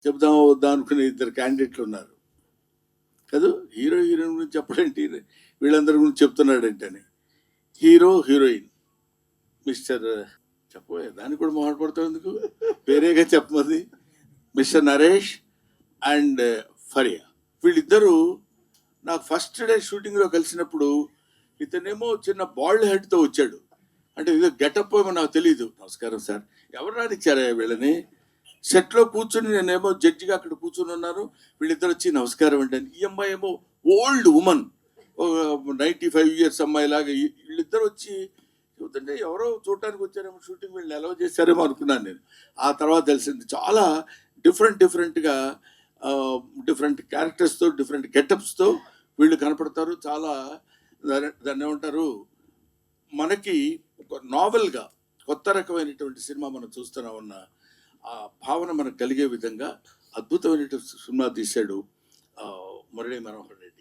చెప్దామా వద్దా అనుకునే ఇద్దరు క్యాండిడేట్లు ఉన్నారు కదా. హీరో హీరోయిన్ గురించి చెప్పడేంటి, వీళ్ళందరి గురించి చెప్తున్నాడేంటని. హీరో హీరోయిన్ మిస్టర్ చెప్పబోయే దానికి కూడా మాట్లాడతావు ఎందుకు, పేరేగా చెప్పమది. మిస్టర్ నరేష్ అండ్ ఫరియా, వీళ్ళిద్దరూ నాకు ఫస్ట్ డే షూటింగ్లో కలిసినప్పుడు ఇతనేమో చిన్న బాల్డ్ హెడ్తో వచ్చాడు. అంటే ఏదో గెటప్ ఏమో నాకు తెలియదు. నమస్కారం సార్, ఎవరు రానిచ్చారా వీళ్ళని? సెట్లో కూర్చొని నేనేమో జడ్జిగా అక్కడ కూర్చొని ఉన్నారు, వీళ్ళిద్దరు వచ్చి నమస్కారం అంటే, ఈ అమ్మాయి ఏమో ఓల్డ్ ఉమన్, 95 years అమ్మాయి లాగా, వీళ్ళిద్దరు వచ్చి చూస్తుంటే ఎవరో చూడటానికి వచ్చారేమో, షూటింగ్ వీళ్ళు అలౌ చేశారేమో అనుకున్నాను నేను. ఆ తర్వాత తెలిసింది చాలా డిఫరెంట్గా డిఫరెంట్ క్యారెక్టర్స్తో డిఫరెంట్ గెటప్స్తో వీళ్ళు కనపడతారు. చాలా దాన్ని ఏమంటారు, మనకి ఒక నావెల్గా కొత్త రకమైనటువంటి సినిమా మనం చూస్తున్నా ఉన్న ఆ భావన మనకు కలిగే విధంగా అద్భుతమైనటువంటి సినిమా తీశాడు మురళీ మనోహర్ రెడ్డి.